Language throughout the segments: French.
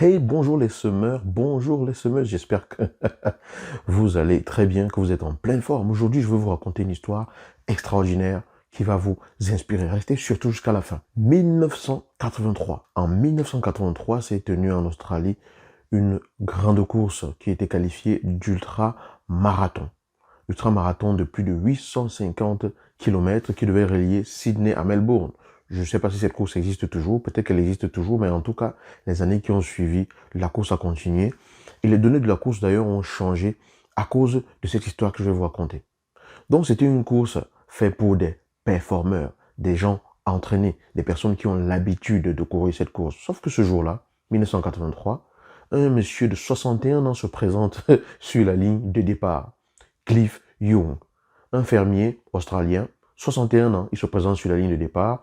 Hey, bonjour les semeurs, bonjour les semeuses, j'espère que vous allez très bien, que vous êtes en pleine forme. Aujourd'hui, je vais vous raconter une histoire extraordinaire qui va vous inspirer. Restez surtout jusqu'à la fin. 1983. En 1983, s'est tenue en Australie une grande course qui était qualifiée d'ultra-marathon. Ultramarathon de plus de 850 km qui devait relier Sydney à Melbourne. Je ne sais pas si cette course existe toujours, peut-être qu'elle existe toujours, mais en tout cas, les années qui ont suivi, la course a continué. Et les données de la course, d'ailleurs, ont changé à cause de cette histoire que je vais vous raconter. Donc, c'était une course faite pour des performeurs, des gens entraînés, des personnes qui ont l'habitude de courir cette course. Sauf que ce jour-là, 1983, un monsieur de 61 ans se présente sur la ligne de départ. Cliff Young, un fermier australien, 61 ans, il se présente sur la ligne de départ,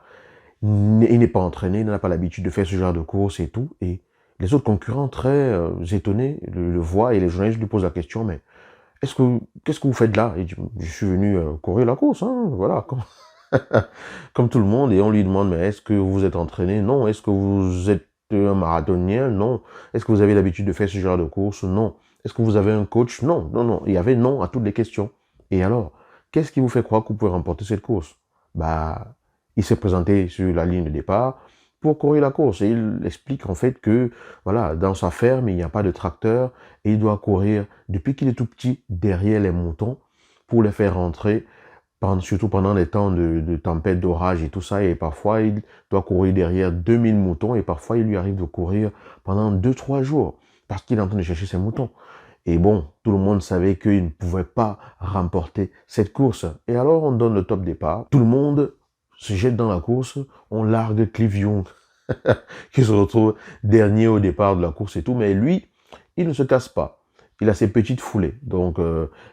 il n'est pas entraîné, il n'a pas l'habitude de faire ce genre de course et tout, et les autres concurrents très étonnés le voient et les journalistes lui posent la question, mais qu'est-ce que vous faites là? Il dit, je suis venu courir la course, hein, voilà, comme tout le monde, et on lui demande, mais est-ce que vous êtes entraîné? Non. Est-ce que vous êtes un marathonien? Non. Est-ce que vous avez l'habitude de faire ce genre de course? Non. Est-ce que vous avez un coach? Non, non, non. Il y avait non à toutes les questions. Et alors, qu'est-ce qui vous fait croire que vous pouvez remporter cette course? Bah, il s'est présenté sur la ligne de départ pour courir la course. Et il explique en fait que, voilà, dans sa ferme, il n'y a pas de tracteur et il doit courir depuis qu'il est tout petit derrière les moutons pour les faire rentrer surtout pendant les temps de tempête, d'orage et tout ça, et parfois il doit courir derrière 2000 moutons, et parfois il lui arrive de courir pendant 2 3 jours, parce qu'il est en train de chercher ses moutons. Et bon, tout le monde savait qu'il ne pouvait pas remporter cette course. Et alors on donne le top départ, tout le monde se jette dans la course, on largue Cliff Young, qui se retrouve dernier au départ de la course et tout, mais lui, il ne se casse pas. Il a ses petites foulées. Donc,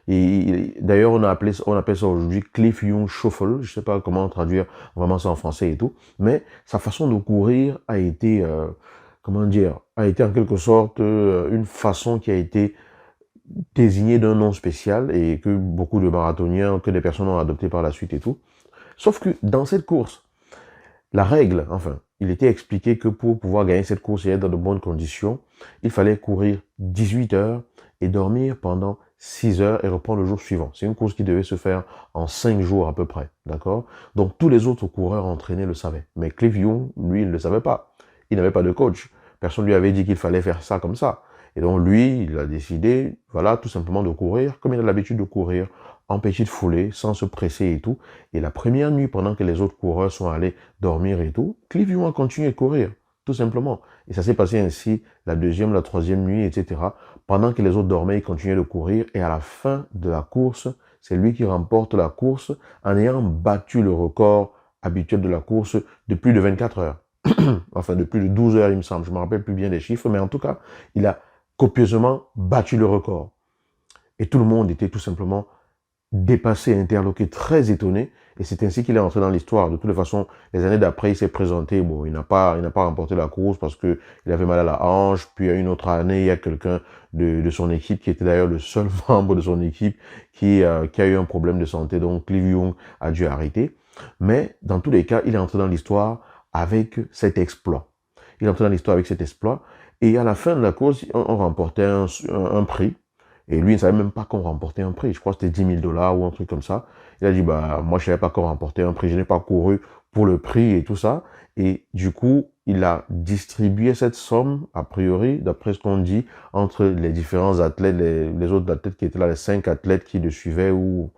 d'ailleurs, on appelle ça aujourd'hui Cliff Young Shuffle. Je sais pas comment traduire vraiment ça en français et tout. Mais sa façon de courir a été, comment dire, a été en quelque sorte une façon qui a été désignée d'un nom spécial et que beaucoup de marathoniens, que des personnes ont adopté par la suite et tout. Sauf que dans cette course, la règle, enfin, il était expliqué que pour pouvoir gagner cette course et être dans de bonnes conditions, il fallait courir 18 heures et dormir pendant 6 heures et reprendre le jour suivant. C'est une course qui devait se faire en 5 jours à peu près, d'accord? Donc tous les autres coureurs entraînés le savaient. Mais Cliff Young, lui, il ne le savait pas. Il n'avait pas de coach. Personne lui avait dit qu'il fallait faire ça comme ça. Et donc lui, il a décidé, voilà, tout simplement de courir comme il a l'habitude de courir, en petite foulée, sans se presser et tout. Et la première nuit, pendant que les autres coureurs sont allés dormir et tout, Cliff Young a continué à courir, tout simplement. Et ça s'est passé ainsi la deuxième, la troisième nuit, etc. Pendant que les autres dormaient, il continuait de courir. Et à la fin de la course, c'est lui qui remporte la course en ayant battu le record habituel de la course de plus de 24 heures. Enfin, de plus de 12 heures, il me semble. Je ne me rappelle plus bien des chiffres, mais en tout cas, il a copieusement battu le record. Et tout le monde était tout simplement dépassé, interloqué, très étonné. Et c'est ainsi qu'il est entré dans l'histoire. De toutes les façons, les années d'après, il s'est présenté. Bon, il n'a pas remporté la course parce que il avait mal à la hanche. Puis, à une autre année, il y a quelqu'un de son équipe, qui était d'ailleurs le seul membre de son équipe, qui a eu un problème de santé. Donc, Cliff Young a dû arrêter. Mais, dans tous les cas, il est entré dans l'histoire avec cet exploit. Il est entré dans l'histoire avec cet exploit. Et à la fin de la course, on remportait un prix. Et lui, il ne savait même pas qu'on remportait un prix. Je crois que c'était 10 000 dollars ou un truc comme ça. Il a dit, bah, moi, je ne savais pas qu'on remportait un prix. Je n'ai pas couru pour le prix et tout ça. Et du coup, il a distribué cette somme, a priori, d'après ce qu'on dit, entre les différents athlètes, les autres athlètes qui étaient là, les 5 athlètes qui le suivaient, ou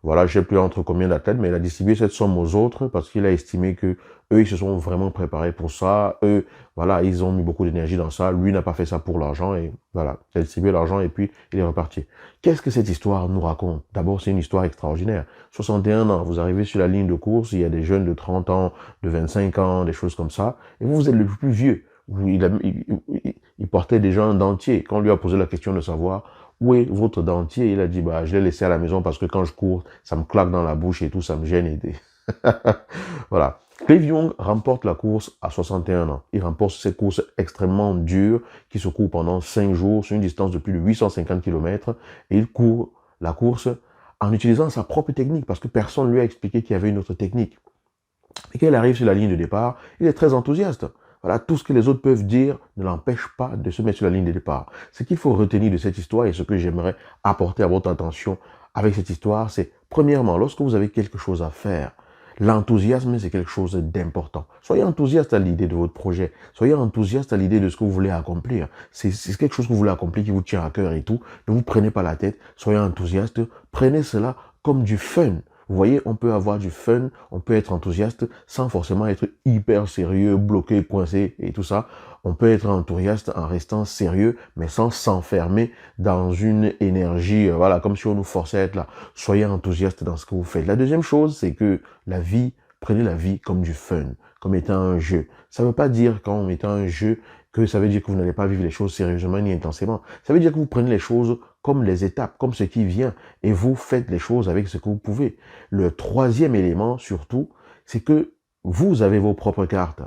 voilà, je ne sais plus entre combien d'athlètes, mais il a distribué cette somme aux autres parce qu'il a estimé que eux, ils se sont vraiment préparés pour ça. Eux, voilà, ils ont mis beaucoup d'énergie dans ça. Lui n'a pas fait ça pour l'argent et voilà, il a distribué l'argent et puis il est reparti. Qu'est-ce que cette histoire nous raconte? D'abord, c'est une histoire extraordinaire. 61 ans, vous arrivez sur la ligne de course, il y a des jeunes de 30 ans, de 25 ans, des choses comme ça, et vous êtes le plus vieux. Il portait déjà un dentier. Quand on lui a posé la question de savoir où est votre dentier, il a dit, bah, je l'ai laissé à la maison parce que quand je cours, ça me claque dans la bouche et tout, ça me gêne. Voilà. Cliff Young remporte la course à 61 ans. Il remporte cette course extrêmement dure qui se court pendant 5 jours sur une distance de plus de 850 km. Et il court la course en utilisant sa propre technique parce que personne ne lui a expliqué qu'il y avait une autre technique. Et quand il arrive sur la ligne de départ, il est très enthousiaste. Voilà, tout ce que les autres peuvent dire ne l'empêche pas de se mettre sur la ligne de départ. Ce qu'il faut retenir de cette histoire et ce que j'aimerais apporter à votre attention avec cette histoire, c'est premièrement, lorsque vous avez quelque chose à faire, l'enthousiasme, c'est quelque chose d'important. Soyez enthousiaste à l'idée de votre projet. Soyez enthousiaste à l'idée de ce que vous voulez accomplir. C'est quelque chose que vous voulez accomplir qui vous tient à cœur et tout. Ne vous prenez pas la tête. Soyez enthousiaste. Prenez cela comme du fun. Vous voyez, on peut avoir du fun, on peut être enthousiaste sans forcément être hyper sérieux, bloqué, coincé et tout ça. On peut être enthousiaste en restant sérieux, mais sans s'enfermer dans une énergie, voilà, comme si on nous forçait à être là. Soyez enthousiaste dans ce que vous faites. La deuxième chose, c'est que la vie, prenez la vie comme du fun, comme étant un jeu. Ça ne veut pas dire qu'en étant un jeu, que ça veut dire que vous n'allez pas vivre les choses sérieusement ni intensément. Ça veut dire que vous prenez les choses comme les étapes, comme ce qui vient, et vous faites les choses avec ce que vous pouvez. Le troisième élément, surtout, c'est que vous avez vos propres cartes.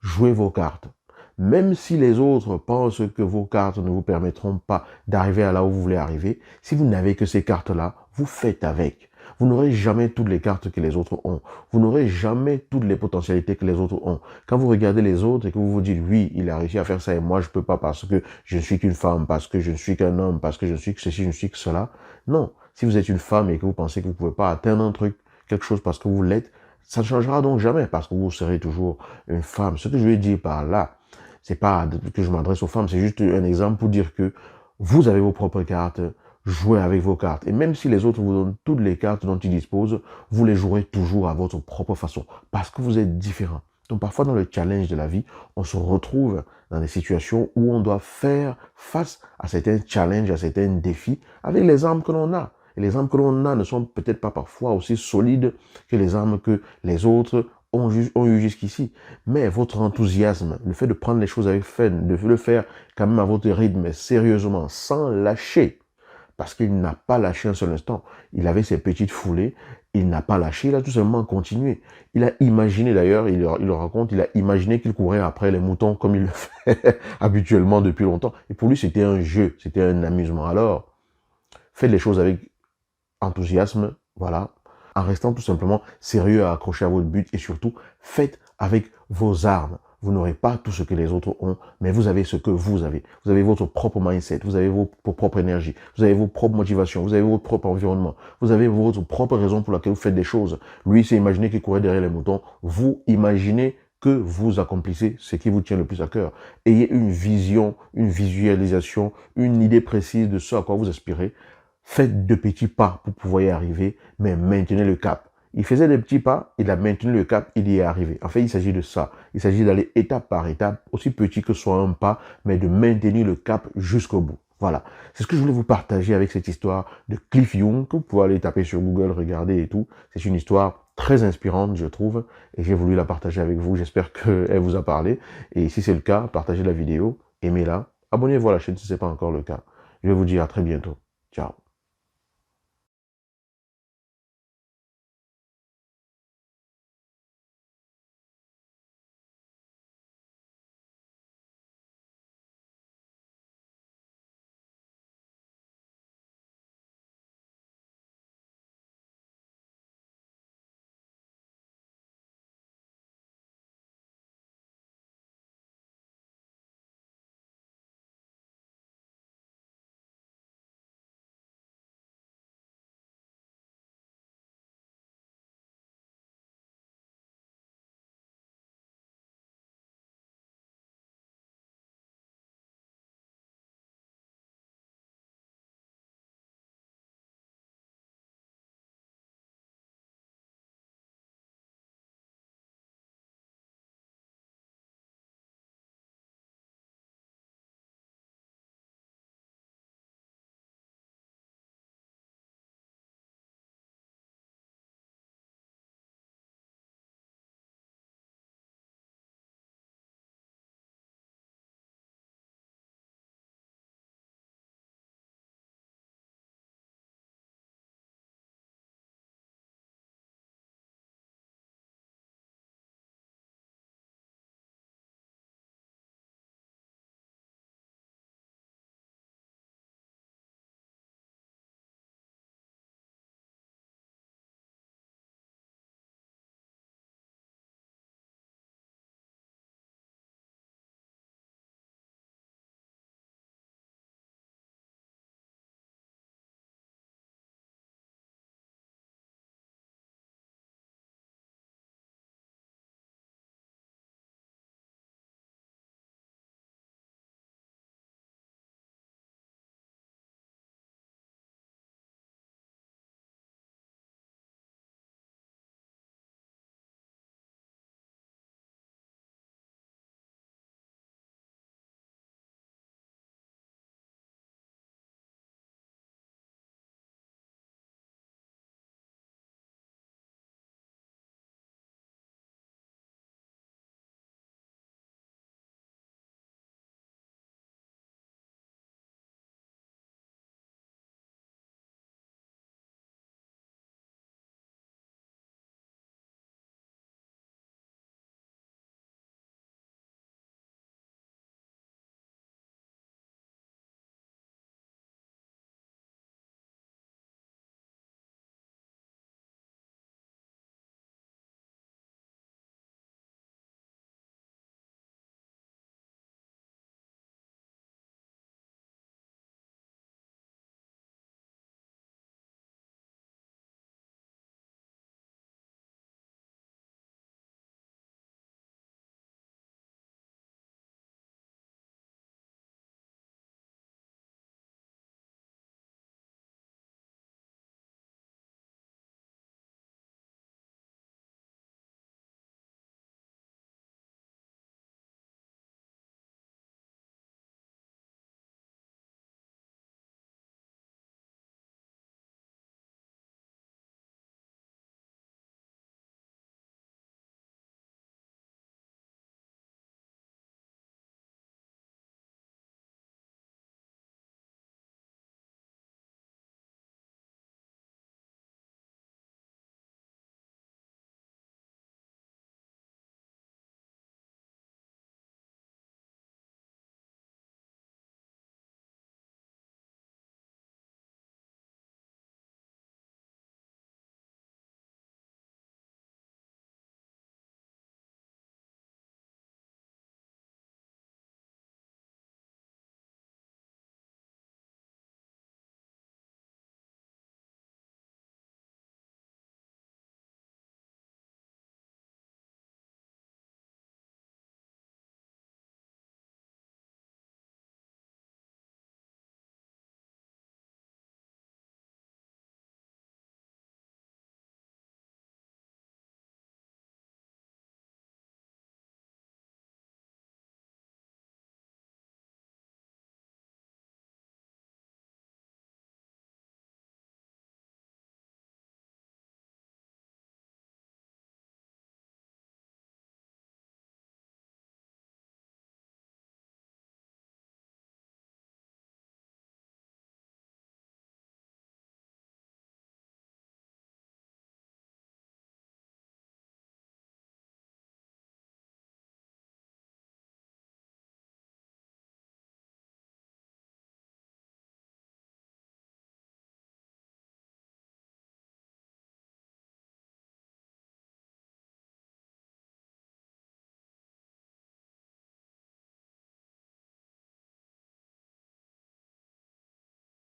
Jouez vos cartes. Même si les autres pensent que vos cartes ne vous permettront pas d'arriver à là où vous voulez arriver, si vous n'avez que ces cartes-là, vous faites avec. Vous n'aurez jamais toutes les cartes que les autres ont. Vous n'aurez jamais toutes les potentialités que les autres ont. Quand vous regardez les autres et que vous vous dites, oui, il a réussi à faire ça et moi, je peux pas parce que je ne suis qu'une femme, parce que je ne suis qu'un homme, parce que je ne suis que ceci, je ne suis que cela. Non. Si vous êtes une femme et que vous pensez que vous ne pouvez pas atteindre un truc, quelque chose parce que vous l'êtes, ça ne changera donc jamais parce que vous serez toujours une femme. Ce que je veux dire par là, c'est pas que je m'adresse aux femmes, c'est juste un exemple pour dire que vous avez vos propres cartes, jouez avec vos cartes. Et même si les autres vous donnent toutes les cartes dont ils disposent, vous les jouerez toujours à votre propre façon, parce que vous êtes différent. Donc parfois dans le challenge de la vie, on se retrouve dans des situations où on doit faire face à certains challenges, à certains défis, avec les armes que l'on a. Et les armes que l'on a ne sont peut-être pas parfois aussi solides que les armes que les autres ont eu jusqu'ici. Mais votre enthousiasme, le fait de prendre les choses avec fun, de le faire quand même à votre rythme, sérieusement, sans lâcher, parce qu'il n'a pas lâché un seul instant. Il avait ses petites foulées, il n'a pas lâché, il a tout simplement continué. Il a imaginé d'ailleurs, il le raconte, il a imaginé qu'il courait après les moutons comme il le fait habituellement depuis longtemps. Et pour lui, c'était un jeu, c'était un amusement. Alors, faites les choses avec enthousiasme, voilà, en restant tout simplement sérieux à accrocher à votre but et surtout, faites avec vos armes. Vous n'aurez pas tout ce que les autres ont, mais vous avez ce que vous avez. Vous avez votre propre mindset, vous avez vos propres énergies, vous avez vos propres motivations, vous avez votre propre environnement, vous avez votre propre raison pour laquelle vous faites des choses. Lui, s'est imaginé qu'il courait derrière les moutons. Vous imaginez que vous accomplissez ce qui vous tient le plus à cœur. Ayez une vision, une visualisation, une idée précise de ce à quoi vous aspirez. Faites de petits pas pour pouvoir y arriver, mais maintenez le cap. Il faisait des petits pas, il a maintenu le cap, il y est arrivé. En fait, il s'agit de ça. Il s'agit d'aller étape par étape, aussi petit que soit un pas, mais de maintenir le cap jusqu'au bout. Voilà. C'est ce que je voulais vous partager avec cette histoire de Cliff Young, que vous pouvez aller taper sur Google, regarder et tout. C'est une histoire très inspirante, je trouve, et j'ai voulu la partager avec vous. J'espère qu'elle vous a parlé. Et si c'est le cas, partagez la vidéo, aimez-la, abonnez-vous à la chaîne si ce n'est pas encore le cas. Je vais vous dire à très bientôt. Ciao.